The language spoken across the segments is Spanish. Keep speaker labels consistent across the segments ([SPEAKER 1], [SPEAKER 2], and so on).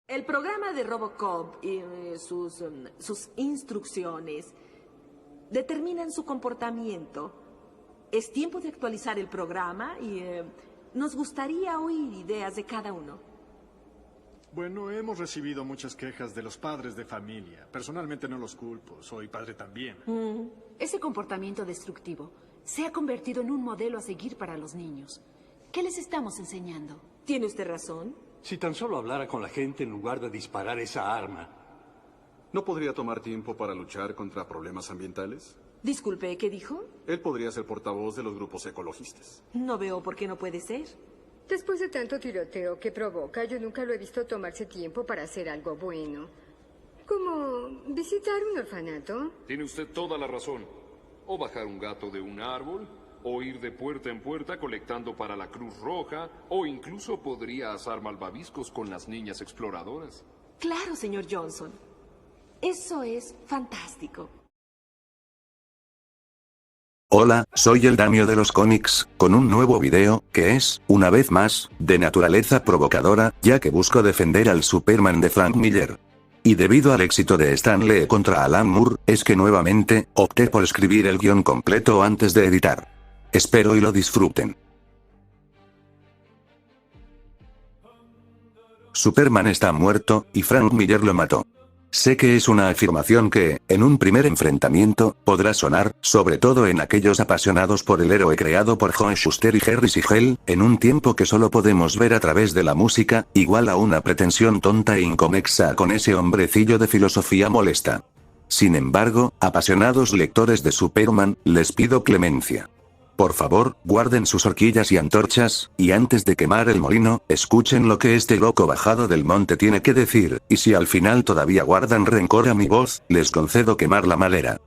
[SPEAKER 1] El programa de Robocop y sus instrucciones determinan su comportamiento. Es tiempo de actualizar el programa y nos gustaría oír ideas de cada uno.
[SPEAKER 2] Bueno, hemos recibido muchas quejas de los padres de familia. Personalmente no los culpo, soy padre también.
[SPEAKER 3] Ese comportamiento destructivo se ha convertido en un modelo a seguir para los niños. ¿Qué les estamos enseñando?
[SPEAKER 1] ¿Tiene usted razón?
[SPEAKER 4] Si tan solo hablara con la gente en lugar de disparar esa arma.
[SPEAKER 5] ¿No podría tomar tiempo para luchar contra problemas ambientales?
[SPEAKER 1] Disculpe, ¿qué dijo?
[SPEAKER 5] Él podría ser portavoz de los grupos ecologistas.
[SPEAKER 1] No veo por qué no puede ser.
[SPEAKER 6] Después de tanto tiroteo que provoca, yo nunca lo he visto tomarse tiempo para hacer algo bueno. Como visitar un orfanato.
[SPEAKER 7] Tiene usted toda la razón. O bajar un gato de un árbol, o ir de puerta en puerta colectando para la Cruz Roja, o incluso podría asar malvaviscos con las niñas exploradoras.
[SPEAKER 1] Claro, señor Johnson. Eso es fantástico.
[SPEAKER 8] Hola, soy el Damio de los cómics, con un nuevo video, que es, una vez más, de naturaleza provocadora, ya que busco defender al Superman de Frank Miller. Y debido al éxito de Stan Lee contra Alan Moore, es que nuevamente, opté por escribir el guión completo antes de editar. Espero y lo disfruten. Superman está muerto, y Frank Miller lo mató. Sé que es una afirmación que, en un primer enfrentamiento, podrá sonar, sobre todo en aquellos apasionados por el héroe creado por Joe Shuster y Jerry Siegel, en un tiempo que solo podemos ver a través de la música, igual a una pretensión tonta e inconexa con ese hombrecillo de filosofía molesta. Sin embargo, apasionados lectores de Superman, les pido clemencia. Por favor, guarden sus horquillas y antorchas, y antes de quemar el molino, escuchen lo que este loco bajado del monte tiene que decir, y si al final todavía guardan rencor a mi voz, les concedo quemar la madera.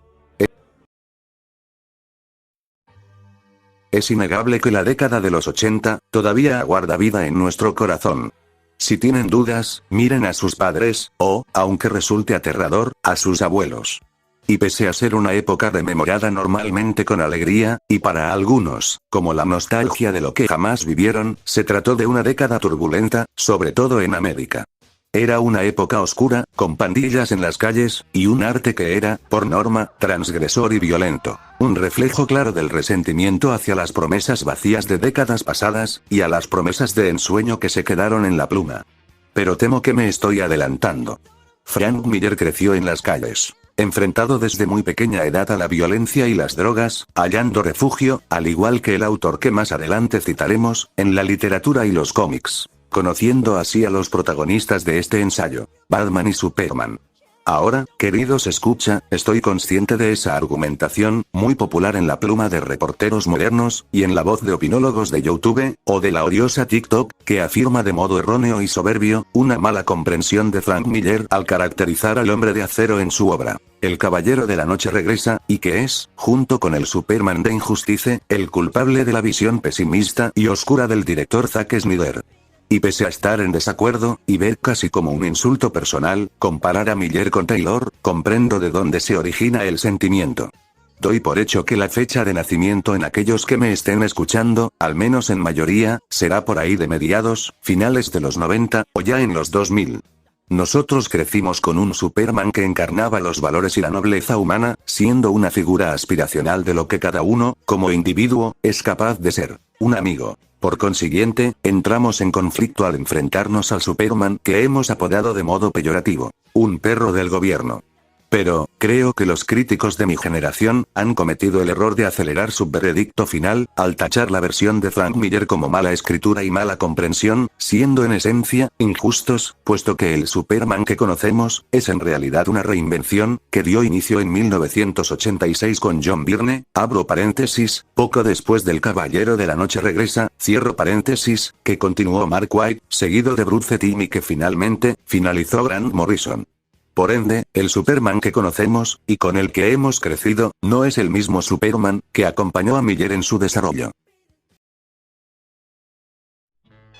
[SPEAKER 8] Es innegable que la década de los 80, todavía aguarda vida en nuestro corazón. Si tienen dudas, miren a sus padres, o, aunque resulte aterrador, a sus abuelos. Y pese a ser una época rememorada normalmente con alegría, y para algunos, como la nostalgia de lo que jamás vivieron, se trató de una década turbulenta, sobre todo en América. Era una época oscura, con pandillas en las calles, y un arte que era, por norma, transgresor y violento. Un reflejo claro del resentimiento hacia las promesas vacías de décadas pasadas, y a las promesas de ensueño que se quedaron en la pluma. Pero temo que me estoy adelantando. Frank Miller creció en las calles, enfrentado desde muy pequeña edad a la violencia y las drogas, hallando refugio, al igual que el autor que más adelante citaremos, en la literatura y los cómics, conociendo así a los protagonistas de este ensayo, Batman y Superman. Ahora, queridos escucha, estoy consciente de esa argumentación, muy popular en la pluma de reporteros modernos, y en la voz de opinólogos de YouTube, o de la odiosa TikTok, que afirma de modo erróneo y soberbio, una mala comprensión de Frank Miller al caracterizar al Hombre de Acero en su obra. El Caballero de la Noche regresa, y que es, junto con el Superman de Injustice, el culpable de la visión pesimista y oscura del director Zack Snyder. Y pese a estar en desacuerdo, y ver casi como un insulto personal, comparar a Miller con Taylor, comprendo de dónde se origina el sentimiento. Doy por hecho que la fecha de nacimiento en aquellos que me estén escuchando, al menos en mayoría, será por ahí de mediados, finales de los 90, o ya en los 2000. Nosotros crecimos con un Superman que encarnaba los valores y la nobleza humana, siendo una figura aspiracional de lo que cada uno, como individuo, es capaz de ser. Un amigo. Por consiguiente, entramos en conflicto al enfrentarnos al Superman que hemos apodado de modo peyorativo, un perro del gobierno. Pero, creo que los críticos de mi generación, han cometido el error de acelerar su veredicto final, al tachar la versión de Frank Miller como mala escritura y mala comprensión, siendo en esencia, injustos, puesto que el Superman que conocemos, es en realidad una reinvención, que dio inicio en 1986 con John Byrne, abro paréntesis, poco después del Caballero de la Noche regresa, cierro paréntesis, que continuó Mark Waid, seguido de Bruce Timm y que finalmente, finalizó Grant Morrison. Por ende, el Superman que conocemos, y con el que hemos crecido, no es el mismo Superman, que acompañó a Miller en su desarrollo.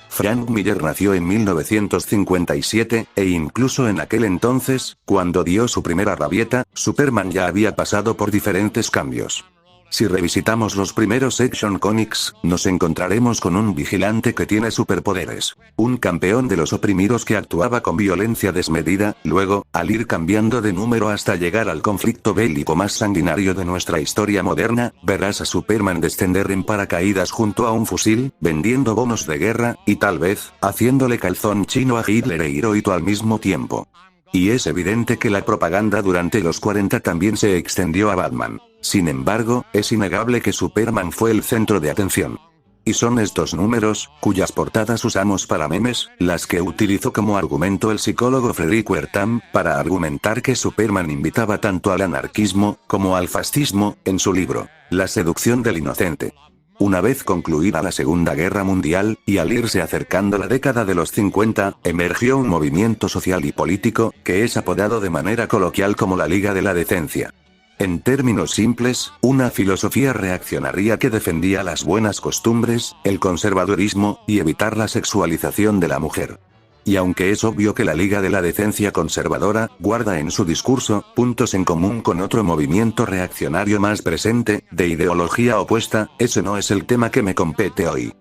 [SPEAKER 8] Frank Miller nació en 1957, e incluso en aquel entonces, cuando dio su primera rabieta, Superman ya había pasado por diferentes cambios. Si revisitamos los primeros Action Comics, nos encontraremos con un vigilante que tiene superpoderes. Un campeón de los oprimidos que actuaba con violencia desmedida, luego, al ir cambiando de número hasta llegar al conflicto bélico más sanguinario de nuestra historia moderna, verás a Superman descender en paracaídas junto a un fusil, vendiendo bonos de guerra, y tal vez, haciéndole calzón chino a Hitler e Hirohito al mismo tiempo. Y es evidente que la propaganda durante los 40 también se extendió a Batman. Sin embargo, es innegable que Superman fue el centro de atención. Y son estos números, cuyas portadas usamos para memes, las que utilizó como argumento el psicólogo Frederick Wertham, para argumentar que Superman invitaba tanto al anarquismo, como al fascismo, en su libro, La seducción del inocente. Una vez concluida la Segunda Guerra Mundial, y al irse acercando la década de los 50, emergió un movimiento social y político, que es apodado de manera coloquial como la Liga de la Decencia. En términos simples, una filosofía reaccionaria que defendía las buenas costumbres, el conservadurismo, y evitar la sexualización de la mujer. Y aunque es obvio que la Liga de la Decencia Conservadora guarda en su discurso puntos en común con otro movimiento reaccionario más presente, de ideología opuesta, ese no es el tema que me compete hoy.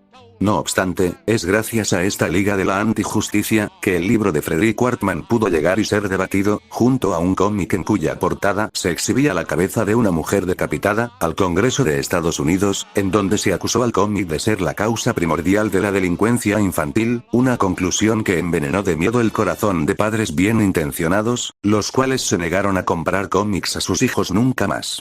[SPEAKER 8] No obstante, es gracias a esta Liga de la Antijusticia, que el libro de Frederick Wertham pudo llegar y ser debatido, junto a un cómic en cuya portada se exhibía la cabeza de una mujer decapitada, al Congreso de Estados Unidos, en donde se acusó al cómic de ser la causa primordial de la delincuencia infantil, una conclusión que envenenó de miedo el corazón de padres bien intencionados, los cuales se negaron a comprar cómics a sus hijos nunca más.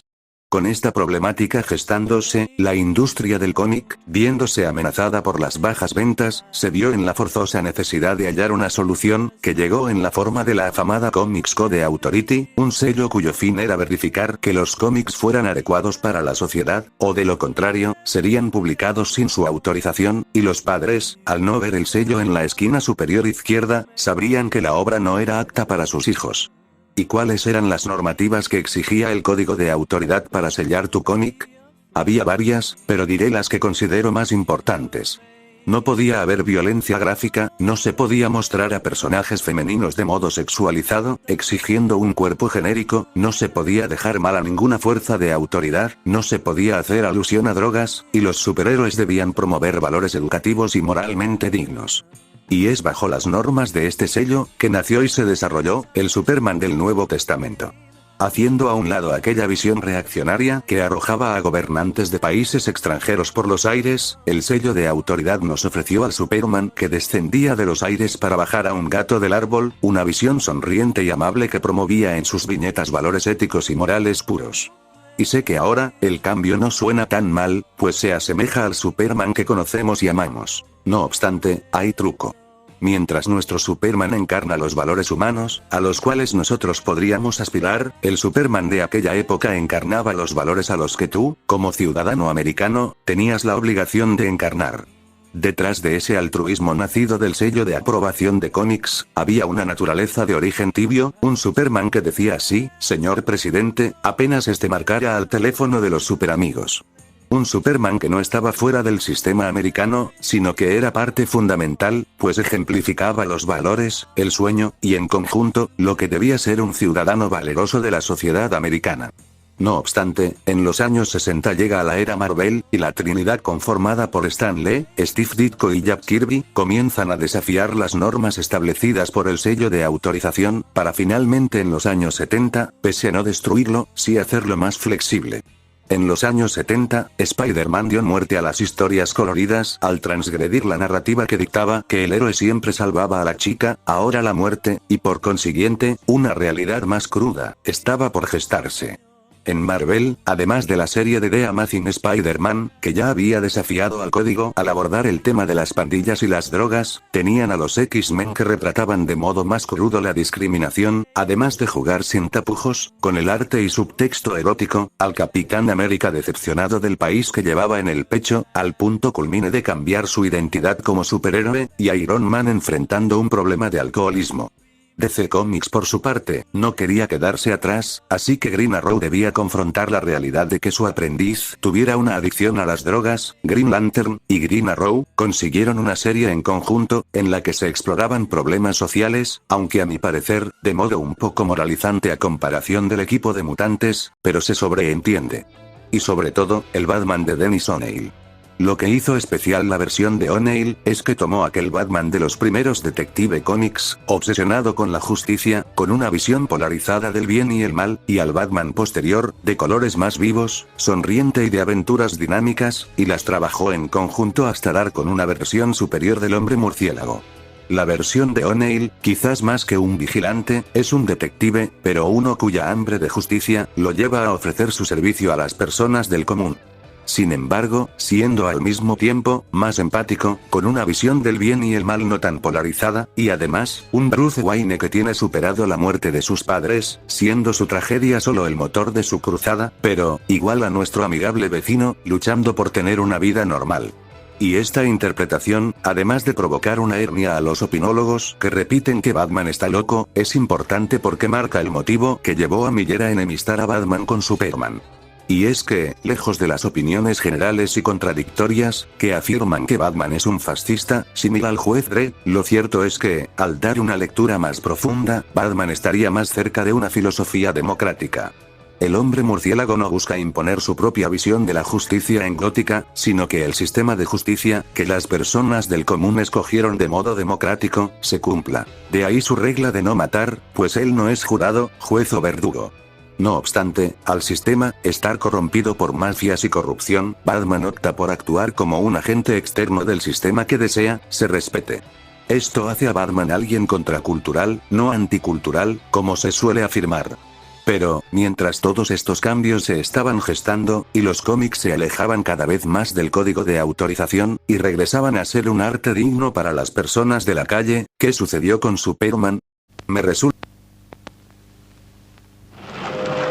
[SPEAKER 8] Con esta problemática gestándose, la industria del cómic, viéndose amenazada por las bajas ventas, se vio en la forzosa necesidad de hallar una solución, que llegó en la forma de la afamada Comics Code Authority, un sello cuyo fin era verificar que los cómics fueran adecuados para la sociedad, o de lo contrario, serían publicados sin su autorización, y los padres, al no ver el sello en la esquina superior izquierda, sabrían que la obra no era apta para sus hijos. ¿Y cuáles eran las normativas que exigía el código de autoridad para sellar tu cómic? Había varias, pero diré las que considero más importantes. No podía haber violencia gráfica, no se podía mostrar a personajes femeninos de modo sexualizado, exigiendo un cuerpo genérico, no se podía dejar mal a ninguna fuerza de autoridad, no se podía hacer alusión a drogas, y los superhéroes debían promover valores educativos y moralmente dignos. Y es bajo las normas de este sello, que nació y se desarrolló, el Superman del Nuevo Testamento. Haciendo a un lado aquella visión reaccionaria que arrojaba a gobernantes de países extranjeros por los aires, el sello de autoridad nos ofreció al Superman que descendía de los aires para bajar a un gato del árbol, una visión sonriente y amable que promovía en sus viñetas valores éticos y morales puros. Y sé que ahora, el cambio no suena tan mal, pues se asemeja al Superman que conocemos y amamos. No obstante, hay truco. Mientras nuestro Superman encarna los valores humanos, a los cuales nosotros podríamos aspirar, el Superman de aquella época encarnaba los valores a los que tú, como ciudadano americano, tenías la obligación de encarnar. Detrás de ese altruismo nacido del sello de aprobación de cómics, había una naturaleza de origen tibio, un Superman que decía así: señor presidente, apenas marcara al teléfono de los superamigos. Un Superman que no estaba fuera del sistema americano, sino que era parte fundamental, pues ejemplificaba los valores, el sueño, y en conjunto, lo que debía ser un ciudadano valeroso de la sociedad americana. No obstante, en los años 60 llega a la era Marvel, y la trinidad conformada por Stan Lee, Steve Ditko y Jack Kirby, comienzan a desafiar las normas establecidas por el sello de autorización, para finalmente en los años 70, pese a no destruirlo, sí hacerlo más flexible. En los años 70, Spider-Man dio muerte a las historias coloridas al transgredir la narrativa que dictaba que el héroe siempre salvaba a la chica, ahora la muerte, y por consiguiente, una realidad más cruda, estaba por gestarse. En Marvel, además de la serie de The Amazing Spider-Man, que ya había desafiado al código al abordar el tema de las pandillas y las drogas, tenían a los X-Men que retrataban de modo más crudo la discriminación, además de jugar sin tapujos, con el arte y subtexto erótico, al Capitán América decepcionado del país que llevaba en el pecho, al punto culmine de cambiar su identidad como superhéroe, y a Iron Man enfrentando un problema de alcoholismo. DC Comics por su parte, no quería quedarse atrás, así que Green Arrow debía confrontar la realidad de que su aprendiz tuviera una adicción a las drogas. Green Lantern y Green Arrow consiguieron una serie en conjunto, en la que se exploraban problemas sociales, aunque a mi parecer, de modo un poco moralizante a comparación del equipo de mutantes, pero se sobreentiende. Y sobre todo, el Batman de Dennis O'Neil. Lo que hizo especial la versión de O'Neil, es que tomó aquel Batman de los primeros Detective Comics, obsesionado con la justicia, con una visión polarizada del bien y el mal, y al Batman posterior, de colores más vivos, sonriente y de aventuras dinámicas, y las trabajó en conjunto hasta dar con una versión superior del hombre murciélago. La versión de O'Neil, quizás más que un vigilante, es un detective, pero uno cuya hambre de justicia, lo lleva a ofrecer su servicio a las personas del común. Sin embargo, siendo al mismo tiempo, más empático, con una visión del bien y el mal no tan polarizada, y además, un Bruce Wayne que tiene superado la muerte de sus padres, siendo su tragedia solo el motor de su cruzada, pero, igual a nuestro amigable vecino, luchando por tener una vida normal. Y esta interpretación, además de provocar una hernia a los opinólogos que repiten que Batman está loco, es importante porque marca el motivo que llevó a Miller a enemistar a Batman con Superman. Y es que, lejos de las opiniones generales y contradictorias, que afirman que Batman es un fascista, similar al juez Dredd, lo cierto es que, al dar una lectura más profunda, Batman estaría más cerca de una filosofía democrática. El hombre murciélago no busca imponer su propia visión de la justicia en Gótica, sino que el sistema de justicia, que las personas del común escogieron de modo democrático, se cumpla. De ahí su regla de no matar, pues él no es jurado, juez o verdugo. No obstante, al sistema estar corrompido por mafias y corrupción, Batman opta por actuar como un agente externo del sistema que desea se respete. Esto hace a Batman alguien contracultural, no anticultural, como se suele afirmar. Pero, mientras todos estos cambios se estaban gestando, y los cómics se alejaban cada vez más del código de autorización, y regresaban a ser un arte digno para las personas de la calle, ¿qué sucedió con Superman? Me resulta...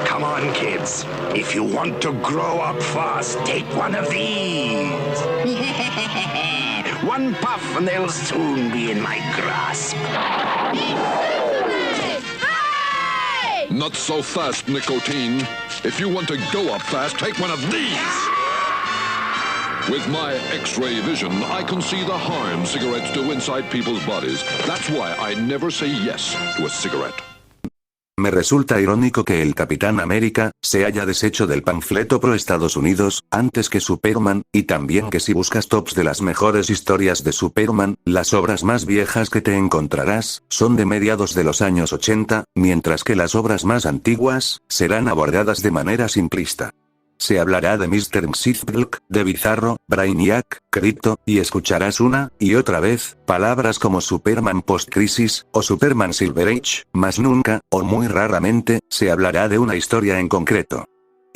[SPEAKER 9] Come on, kids. If you want to grow up fast, take one of these. One puff and they'll soon be in my grasp.
[SPEAKER 7] Not so fast, nicotine. If you want to go up fast, take one of these. With my X-ray vision, I can see the harm cigarettes do inside people's bodies. That's why I never say yes to a cigarette.
[SPEAKER 8] Me resulta irónico que el Capitán América se haya deshecho del panfleto pro Estados Unidos antes que Superman, y también que si buscas tops de las mejores historias de Superman, las obras más viejas que te encontrarás son de mediados de los años 80, mientras que las obras más antiguas serán abordadas de manera simplista. Se hablará de Mr. Mxyzptlk, de Bizarro, Brainiac, Crypto, y escucharás una y otra vez palabras como Superman Post-Crisis, o Superman Silver Age, mas nunca, o muy raramente, se hablará de una historia en concreto.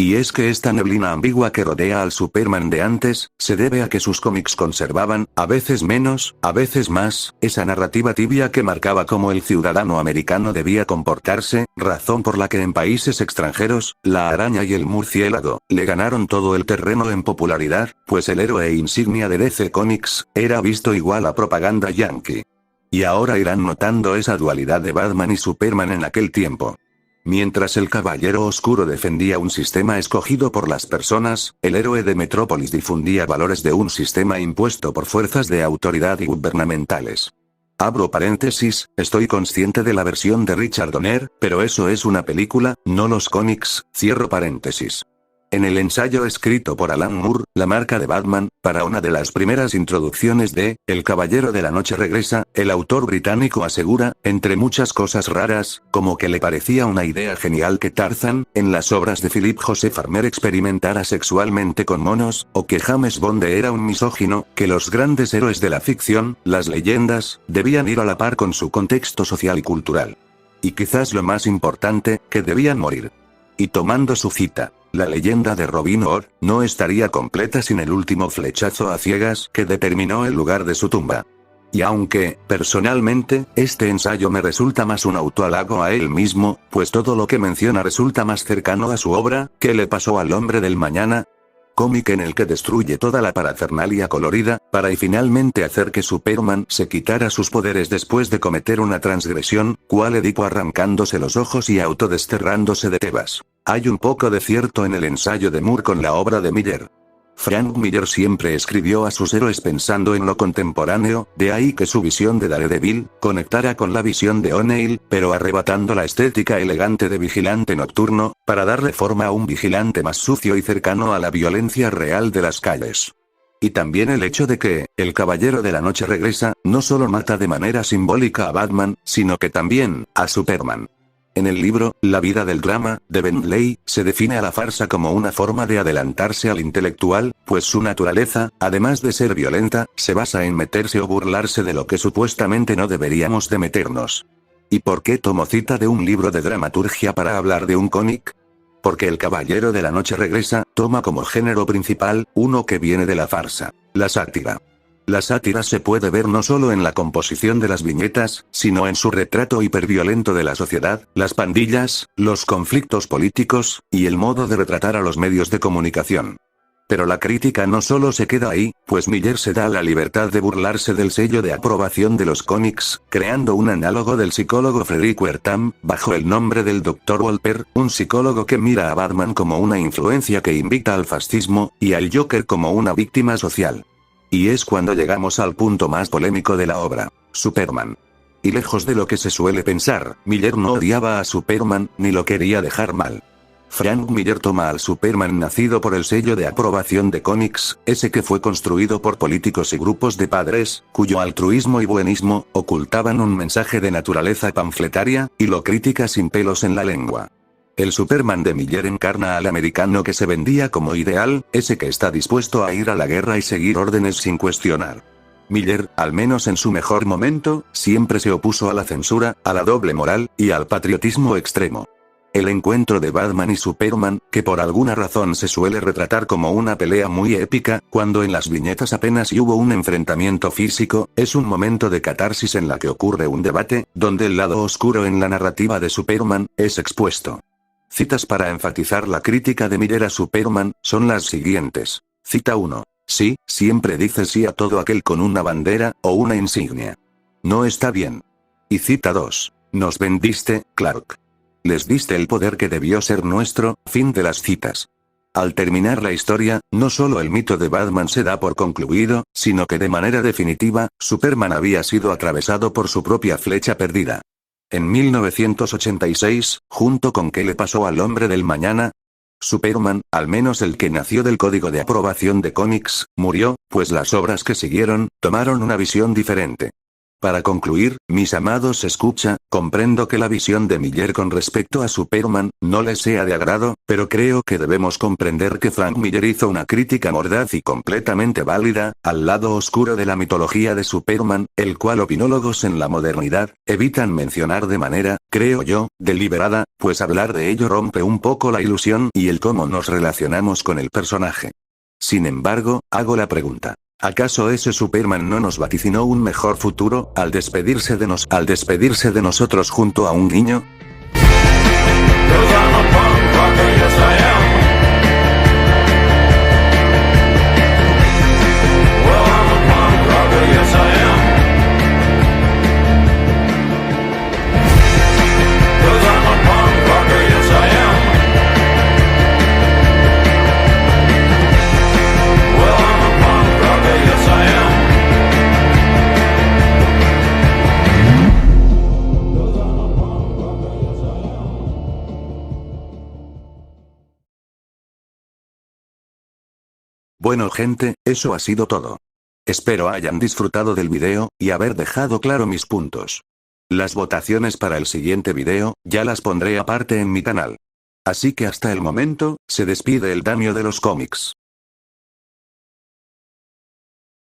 [SPEAKER 8] Y es que esta neblina ambigua que rodea al Superman de antes, se debe a que sus cómics conservaban, a veces menos, a veces más, esa narrativa tibia que marcaba cómo el ciudadano americano debía comportarse, razón por la que en países extranjeros, la araña y el murciélago, le ganaron todo el terreno en popularidad, pues el héroe insignia de DC Comics, era visto igual a propaganda yankee. Y ahora irán notando esa dualidad de Batman y Superman en aquel tiempo. Mientras el Caballero Oscuro defendía un sistema escogido por las personas, el héroe de Metrópolis difundía valores de un sistema impuesto por fuerzas de autoridad y gubernamentales. Abro paréntesis, estoy consciente de la versión de Richard Donner, pero eso es una película, no los cómics, cierro paréntesis. En el ensayo escrito por Alan Moore, La marca de Batman, para una de las primeras introducciones de El Caballero de la Noche regresa, el autor británico asegura, entre muchas cosas raras, como que le parecía una idea genial que Tarzan, en las obras de Philip Joseph Farmer experimentara sexualmente con monos, o que James Bond era un misógino, que los grandes héroes de la ficción, las leyendas, debían ir a la par con su contexto social y cultural. Y quizás lo más importante, que debían morir. Y tomando su cita, la leyenda de Robin Hood no estaría completa sin el último flechazo a ciegas que determinó el lugar de su tumba. Y aunque, personalmente, este ensayo me resulta más un autohalago a él mismo, pues todo lo que menciona resulta más cercano a su obra, ¿Qué le pasó al hombre del mañana?, cómic en el que destruye toda la parafernalia colorida, para y finalmente hacer que Superman se quitara sus poderes después de cometer una transgresión, cual Edipo arrancándose los ojos y autodesterrándose de Tebas. Hay un poco de cierto en el ensayo de Moore con la obra de Miller. Frank Miller siempre escribió a sus héroes pensando en lo contemporáneo, de ahí que su visión de Daredevil conectara con la visión de O'Neill, pero arrebatando la estética elegante de vigilante nocturno, para darle forma a un vigilante más sucio y cercano a la violencia real de las calles. Y también el hecho de que, el Caballero de la Noche regresa, no solo mata de manera simbólica a Batman, sino que también, a Superman. En el libro, La vida del drama, de Bentley, se define a la farsa como una forma de adelantarse al intelectual, pues su naturaleza, además de ser violenta, se basa en meterse o burlarse de lo que supuestamente no deberíamos de meternos. ¿Y por qué tomo cita de un libro de dramaturgia para hablar de un cómic? Porque El Caballero de la Noche regresa, toma como género principal, uno que viene de la farsa, la sátira. La sátira se puede ver no solo en la composición de las viñetas, sino en su retrato hiperviolento de la sociedad, las pandillas, los conflictos políticos, y el modo de retratar a los medios de comunicación. Pero la crítica no solo se queda ahí, pues Miller se da la libertad de burlarse del sello de aprobación de los cómics, creando un análogo del psicólogo Frederick Wertham, bajo el nombre del Dr. Wolper, un psicólogo que mira a Batman como una influencia que invita al fascismo, y al Joker como una víctima social. Y es cuando llegamos al punto más polémico de la obra, Superman. Y lejos de lo que se suele pensar, Miller no odiaba a Superman, ni lo quería dejar mal. Frank Miller toma al Superman nacido por el sello de aprobación de cómics, ese que fue construido por políticos y grupos de padres, cuyo altruismo y buenismo ocultaban un mensaje de naturaleza panfletaria, y lo critica sin pelos en la lengua. El Superman de Miller encarna al americano que se vendía como ideal, ese que está dispuesto a ir a la guerra y seguir órdenes sin cuestionar. Miller, al menos en su mejor momento, siempre se opuso a la censura, a la doble moral, y al patriotismo extremo. El encuentro de Batman y Superman, que por alguna razón se suele retratar como una pelea muy épica, cuando en las viñetas apenas hubo un enfrentamiento físico, es un momento de catarsis en la que ocurre un debate, donde el lado oscuro en la narrativa de Superman es expuesto. Citas para enfatizar la crítica de Miller a Superman, son las siguientes. Cita 1. Sí, siempre dice sí a todo aquel con una bandera, o una insignia. No está bien. Y cita 2. Nos vendiste, Clark. Les diste el poder que debió ser nuestro, fin de las citas. Al terminar la historia, no solo el mito de Batman se da por concluido, sino que de manera definitiva, Superman había sido atravesado por su propia flecha perdida. En 1986, junto con ¿Qué le pasó al hombre del mañana? Superman, al menos el que nació del código de aprobación de cómics, murió, pues las obras que siguieron, tomaron una visión diferente. Para concluir, mis amados escucha, comprendo que la visión de Miller con respecto a Superman, no les sea de agrado, pero creo que debemos comprender que Frank Miller hizo una crítica mordaz y completamente válida, al lado oscuro de la mitología de Superman, el cual opinólogos en la modernidad, evitan mencionar de manera, creo yo, deliberada, pues hablar de ello rompe un poco la ilusión y el cómo nos relacionamos con el personaje. Sin embargo, hago la pregunta. ¿Acaso ese Superman no nos vaticinó un mejor futuro, al despedirse de nosotros junto a un niño? Bueno gente, eso ha sido todo. Espero hayan disfrutado del video, y haber dejado claro mis puntos. Las votaciones para el siguiente video, ya las pondré aparte en mi canal. Así que hasta el momento, se despide el Damio de los cómics.